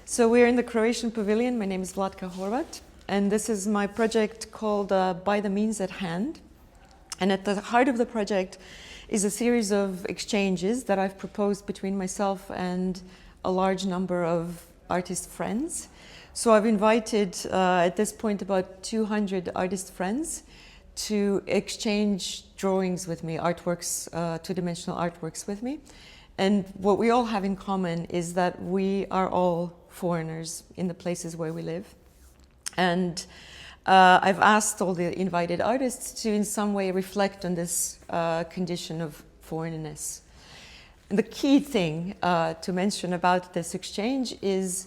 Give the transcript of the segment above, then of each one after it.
So we're in the Croatian Pavilion. My name is Vlatka Horvat, and this is my project called By the Means at Hand. And at the heart of the project is a series of exchanges that I've proposed between myself and a large number of artist friends. So I've invited, at this point, about 200 artist friends to exchange drawings with me, artworks, two-dimensional artworks with me. And what we all have in common is that we are all foreigners in the places where we live. And I've asked all the invited artists to in some way reflect on this condition of foreignness. And the key thing to mention about this exchange is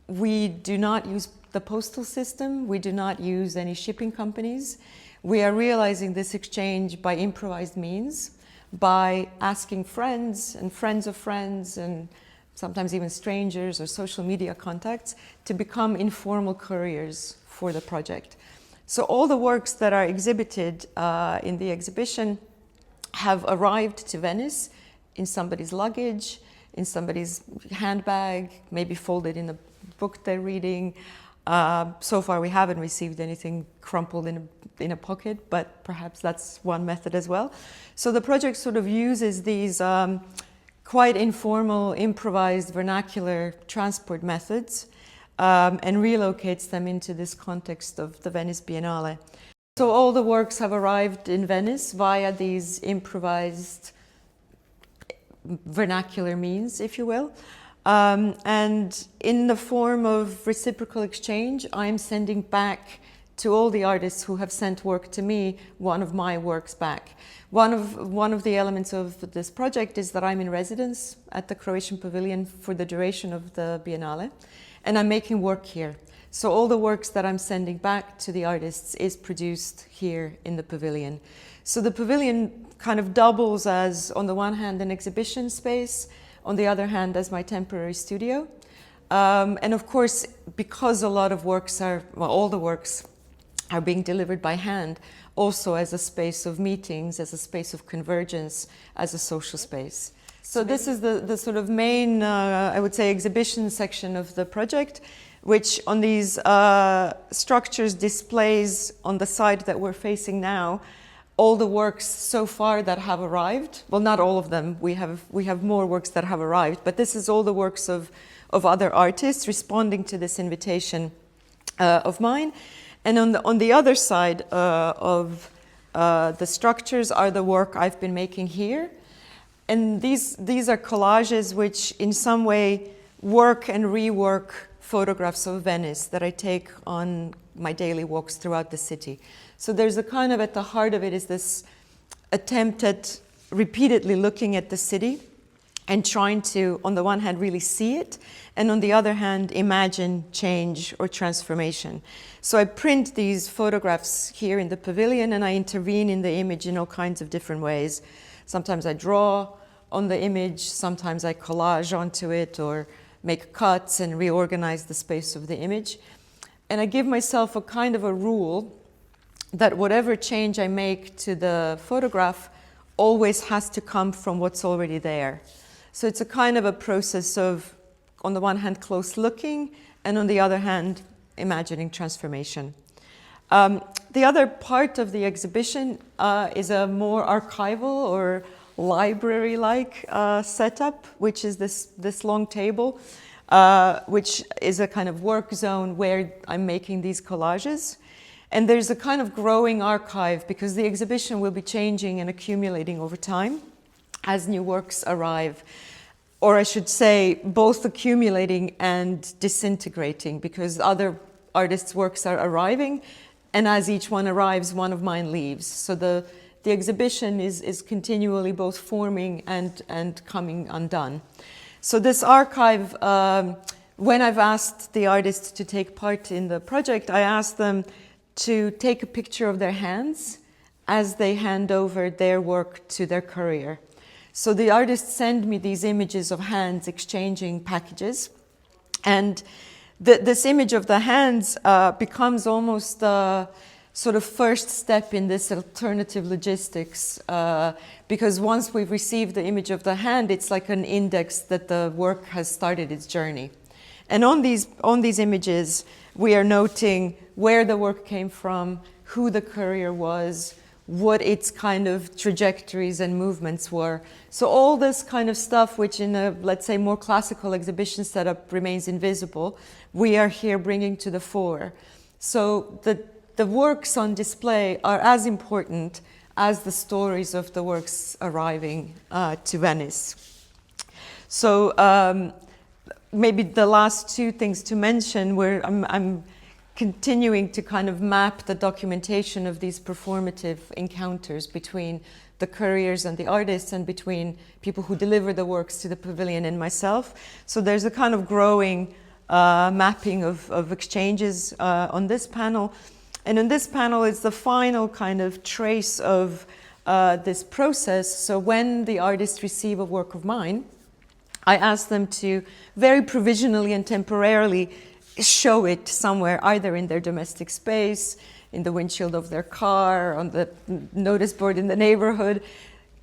we do not use the postal system, we do not use any shipping companies. We are realizing this exchange by improvised means, by asking friends and friends of friends and sometimes even strangers or social media contacts to become informal couriers for the project. So all the works that are exhibited in the exhibition have arrived to Venice in somebody's luggage, in somebody's handbag, maybe folded in a book they're reading. So far we haven't received anything crumpled in a pocket, but perhaps that's one method as well. So the project sort of uses these quite informal, improvised, vernacular transport methods and relocates them into this context of the Venice Biennale. So all the works have arrived in Venice via these improvised vernacular means, if you will. And in the form of reciprocal exchange, I'm sending back to all the artists who have sent work to me, one of my works back. One of the elements of this project is that I'm in residence at the Croatian Pavilion for the duration of the Biennale, and I'm making work here. So all the works that I'm sending back to the artists is produced here in the pavilion. So the pavilion kind of doubles as, on the one hand, an exhibition space, on the other hand, as my temporary studio. And of course, because a lot of works are, well, all the works are being delivered by hand, also as a space of meetings, as a space of convergence, as a social space. So this is the sort of main, I would say, exhibition section of the project, which on these structures displays on the side that we're facing now all the works so far that have arrived. Well, not all of them. We have more works that have arrived, but this is all the works of other artists responding to this invitation of mine. And on the other side of the structures are the work I've been making here. And these are collages which in some way work and rework photographs of Venice that I take on my daily walks throughout the city. So there's a kind of, at the heart of it is this attempt at repeatedly looking at the city and trying to, on the one hand, really see it, and on the other hand, imagine change or transformation. So I print these photographs here in the pavilion and I intervene in the image in all kinds of different ways. Sometimes I draw on the image, sometimes I collage onto it or make cuts and reorganize the space of the image. And I give myself a kind of a rule that whatever change I make to the photograph always has to come from what's already there. So it's a kind of a process of, on the one hand, close looking, and on the other hand, imagining transformation. The other part of the exhibition is a more archival or library-like setup, which is this long table, which is a kind of work zone where I'm making these collages. And there's a kind of growing archive because the exhibition will be changing and accumulating over time as new works arrive. Or I should say, both accumulating and disintegrating because other artists' works are arriving, and as each one arrives, one of mine leaves. So the exhibition is continually both forming and coming undone. So this archive, when I've asked the artists to take part in the project, I asked them to take a picture of their hands as they hand over their work to their courier. So the artists send me these images of hands exchanging packages, and this image of the hands becomes almost sort of first step in this alternative logistics, because once we've received the image of the hand, it's like an index that the work has started its journey. And on these images, we are noting where the work came from, who the courier was, what its kind of trajectories and movements were. So all this kind of stuff, which in a, let's say, more classical exhibition setup remains invisible, we are here bringing to the fore. So the works on display are as important as the stories of the works arriving to Venice. So maybe the last two things to mention, where I'm continuing to kind of map the documentation of these performative encounters between the couriers and the artists, and between people who deliver the works to the pavilion and myself. So there's a kind of growing mapping of exchanges on this panel. And in this panel is the final kind of trace of this process. So when the artists receive a work of mine, I ask them to very provisionally and temporarily show it somewhere, either in their domestic space, in the windshield of their car, on the notice board in the neighborhood,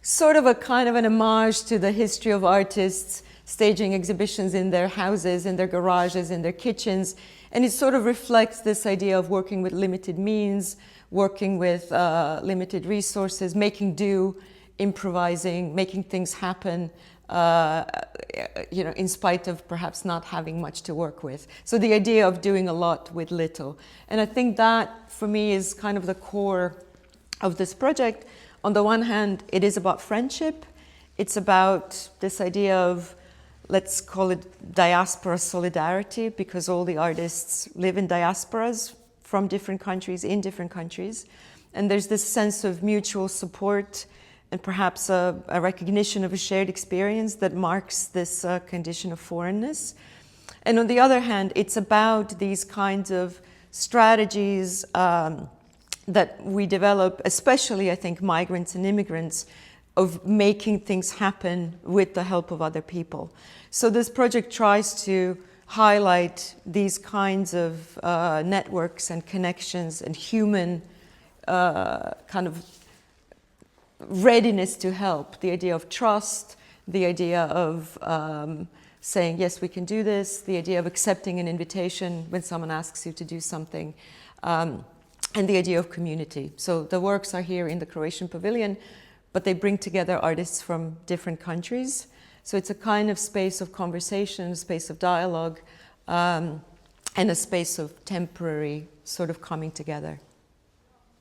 sort of a kind of an homage to the history of artists staging exhibitions in their houses, in their garages, in their kitchens. And it sort of reflects this idea of working with limited means, working with limited resources, making do, improvising, making things happen, you know, in spite of perhaps not having much to work with. So the idea of doing a lot with little. And I think that, for me, is kind of the core of this project. On the one hand, it is about friendship. It's about this idea of, let's call it diaspora solidarity, because all the artists live in diasporas from different countries, in different countries. And there's this sense of mutual support and perhaps a recognition of a shared experience that marks this condition of foreignness. And on the other hand, it's about these kinds of strategies that we develop, especially, I think, migrants and immigrants, of making things happen with the help of other people. So this project tries to highlight these kinds of networks and connections and human kind of readiness to help, the idea of trust, the idea of saying, yes, we can do this, the idea of accepting an invitation when someone asks you to do something, and the idea of community. So the works are here in the Croatian Pavilion, but they bring together artists from different countries. So it's a kind of space of conversation, a space of dialogue, and a space of temporary sort of coming together.